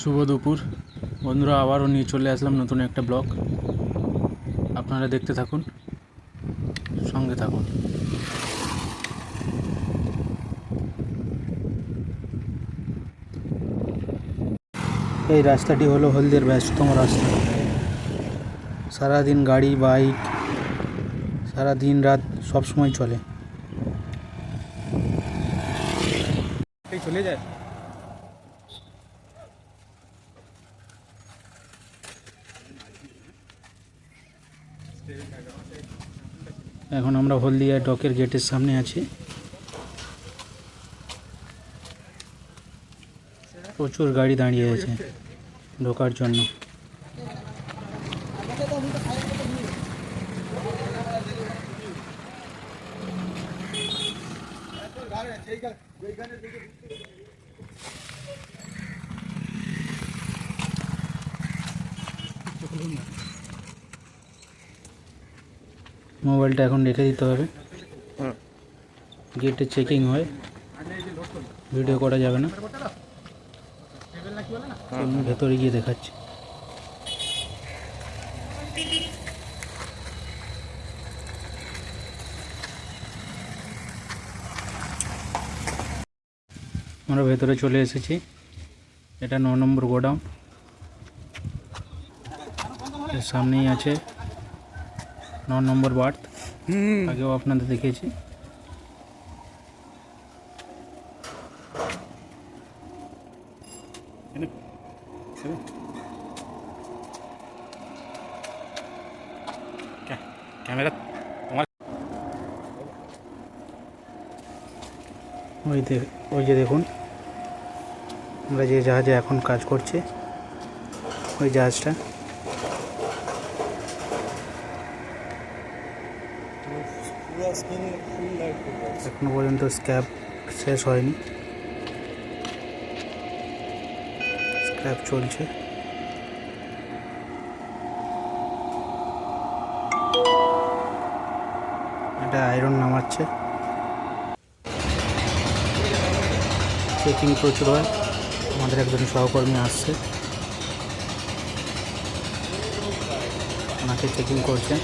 শুভ দুপুর বন্ধুরা, আবারও নিয়ে চলে আসলাম নতুন একটা ব্লগ। আপনারা দেখতে থাকুন, সঙ্গে থাকুন। এই রাস্তাটি হলো হলদিয়ার ব্যস্ততম রাস্তা। সারাদিন গাড়ি বাইক, সারা দিন রাত সব সময় চলে। চলে যায়। এখন আমরা হলদিয়া ডকের গেটের সামনে আছি। প্রচুর গাড়ি দাঁড়িয়ে আছে ঢোকার জন্য। মোবাইলটা এখন রেখে দিতে হবে, গেটে চেকিং হয়, ভিডিও করা যাবে না। ভেতরে গিয়ে দেখাচ্ছি। আমরা ভেতরে চলে এসেছি। এটা 9 নম্বর গোডাউন। এর সামনেই আছে 9 নম্বর বার্থ। আগেও আপনাদের দেখিয়েছি। ক্যামেরা ওই যে দেখুন, আমরা যে জাহাজে এখন কাজ করছি, ওই জাহাজটা। এখনো পর্যন্ত স্ক্র্যাপ শেষ হয়নি, স্ক্র্যাপ চলছে। এটা আয়রন নামাচ্ছে। চেকিং প্রচুর হয়। আমাদের একজন সহকর্মী আসছে, ওনাকে চেকিং করছে।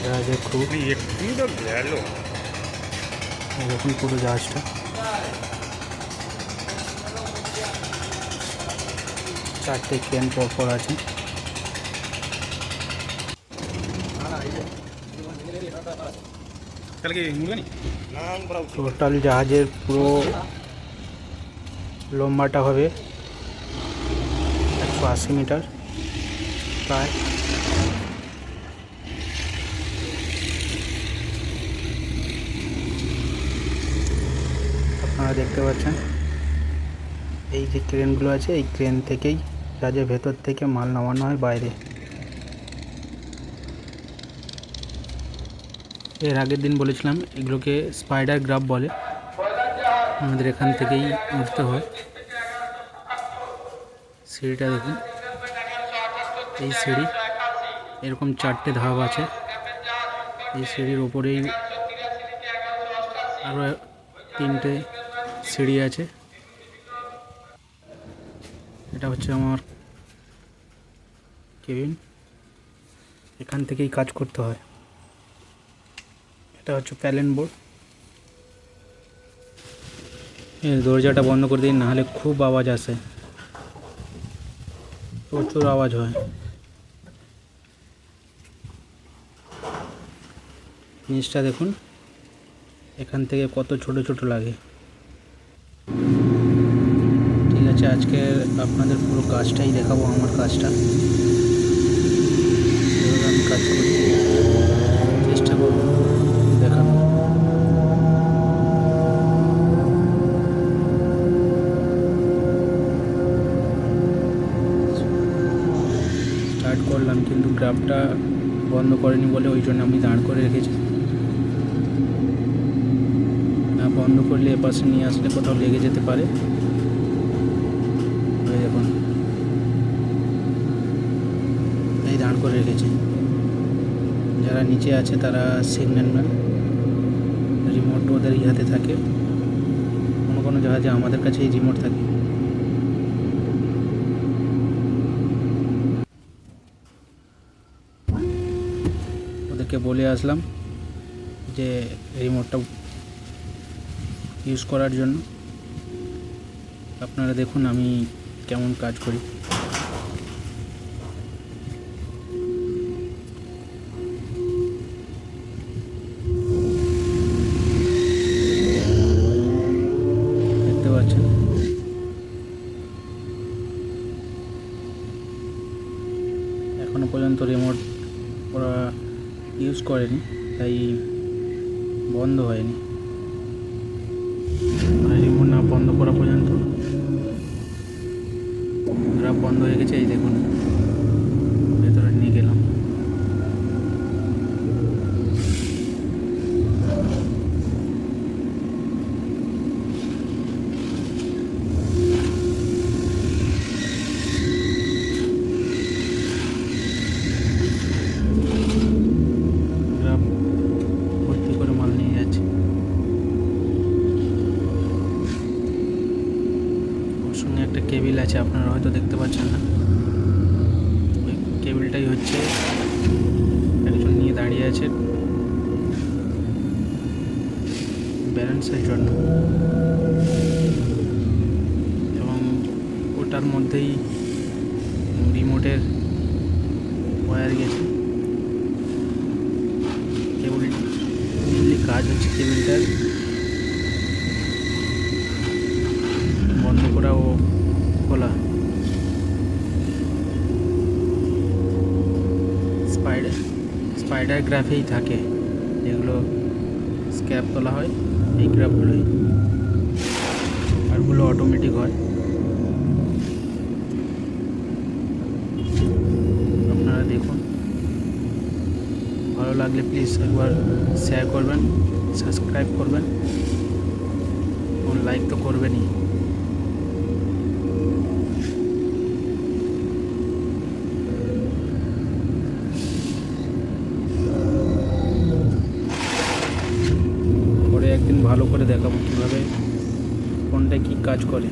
জাহাজের ক্রু দেখুন, পুরো জাহাজটা। চারটে ক্রেন পরপর আছে। টোটাল জাহাজের পুরো লম্বাটা হবে 180 মিটার প্রায়। আপনারা দেখতে পাচ্ছেন এই যে ক্রেনগুলো আছে, এই ক্রেন থেকেই জাহাজের ভেতর থেকে মাল নামানো হয় বাইরে। এর আগের দিন বলেছিলাম এগুলোকে স্পাইডার গ্রাব বলে। আমাদের এখান থেকেই উঠতে হয়। সিঁড়িটা দেখুন, এই সিঁড়ি এরকম 4টে ধাপ আছে। এই সিঁড়ির ওপরেই আরও 3টে সিঁড়ি আছে। এটা হচ্ছে আমার কেবিন, এখান থেকেই কাজ করতে হয়। এটা হচ্ছে প্যালেন বোর্ড। এই দরজাটা বন্ধ করে দিন, নাহলে খুব আওয়াজ আসে, প্রচুর আওয়াজ হয়। জিনিসটা দেখুন, এখান থেকে কত ছোট ছোট লাগে। ঠিক আছে, আজকে আপনাদের পুরো কাজটাই দেখাবো, আমার কাজটা এভাবে আমি কাজ করছি, চেষ্টা করব দেখানো। স্টার্ট করলাম, কিন্তু গ্রাফটা বন্ধ করেনি বলে ওই জন্য আমি দাঁড় করে রেখেছি। না বন্ধ করলে এপাশে নিয়ে আসলে কোথাও লেগে যেতে পারে। দেখুন, এই দাঁড় করে রেখেছি। যারা নিচে আছে তারা সিগন্যাল ম্যান, রিমোট ওদের হাতে থাকে। কোনো কোনো জাহাজ কাজে আমাদের কাছেই রিমোট থাকে। ওদেরকে বলে আসলাম যে রিমোটটা ইউজ করার জন্য। আপনারা দেখুন আমি কেমন কাজ করি। দেখতে পাচ্ছেন এখনো পর্যন্ত রিমোট ওরা ইউজ করেনি, তাই বন্ধ হয়নি। রিমোট না বন্ধ করা পর্যন্ত গ্রাফ বন্ধ হয়ে গেছে। এই দেখুন ভেতরে নিয়ে গেলাম। গ্রাফ ভর্তি করে মাল নিয়ে যাচ্ছে। ওর সঙ্গে একটা কেবিল আছে, আপনারা হয়তো দেখতে পাচ্ছেন না। ওই কেবিলটাই হচ্ছে একজন নিয়ে দাঁড়িয়ে আছে ব্যালেন্সের জন্য, এবং ওটার মধ্যেই রিমোটের ওয়্যার গেছে। কেবল মেনলি কাজ হচ্ছে কেবিলটার বন্ধ করা ও খোলা। স্পাইডার গ্রাফেই থাকে, যেগুলো স্ক্র্যাপ তোলা হয় এই গ্রাফগুলোই, আরগুলো অটোমেটিক হয়। আপনারা দেখুন, ভালো লাগলে প্লিজ একবার শেয়ার করবেন, সাবস্ক্রাইব করবেন এবং লাইক তো করবেনই। পরে একদিন ভালো করে দেখাবো কীভাবে কোনটা কী কাজ করে।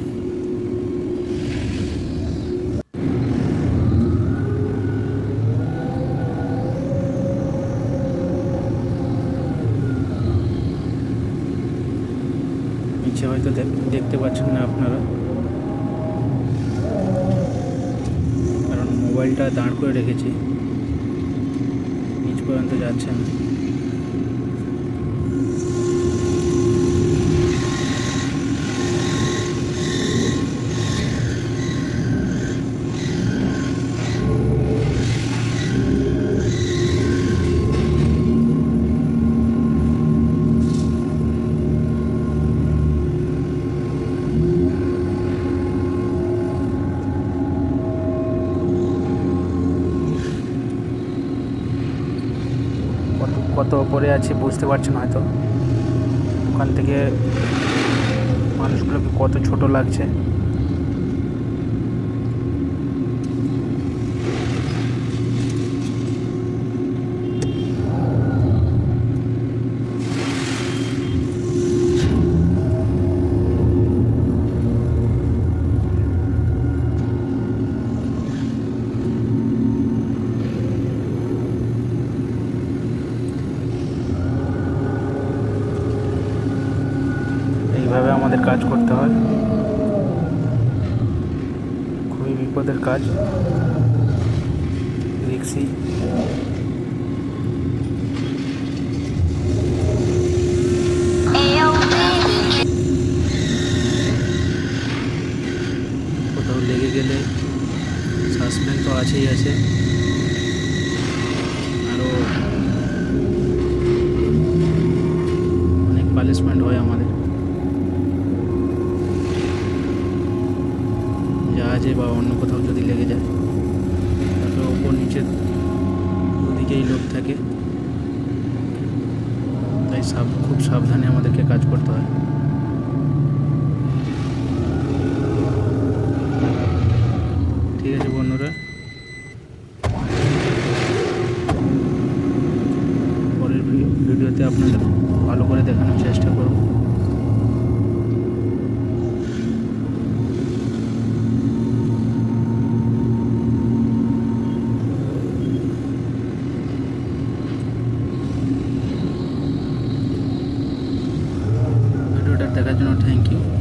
নিচে হয়তো দেখতে পাচ্ছেন না আপনারা, কারণ মোবাইলটা দাঁড় করে রেখেছি, নিচ পর্যন্ত যাচ্ছে না। কত ওপরে আছি বুঝতে পারছেন হয়তো, ওখান থেকে মানুষগুলোকে কত ছোট লাগছে। এইভাবে আমাদের কাজ করতে হয়, খুবই বিপদের কাজ, রিস্কি। কোথাও লেগে গেলে সাসপেন্স তো আছেই আছে, আরও অনেক পানিশমেন্ট হয় আমাদের জাহাজে বা অন্য কোথাও যদি লেগে যায়। তারপরে ওপর নিচে দুদিকেই লোক থাকে, তাই খুব সাবধানে আমাদেরকে কাজ করতে হয়। ঠিক আছে বন্ধুরা, পরের ভিডিওতে আপনাদের ভালো করে দেখানোর চেষ্টা করব। জন্য থ্যাংক ইউ।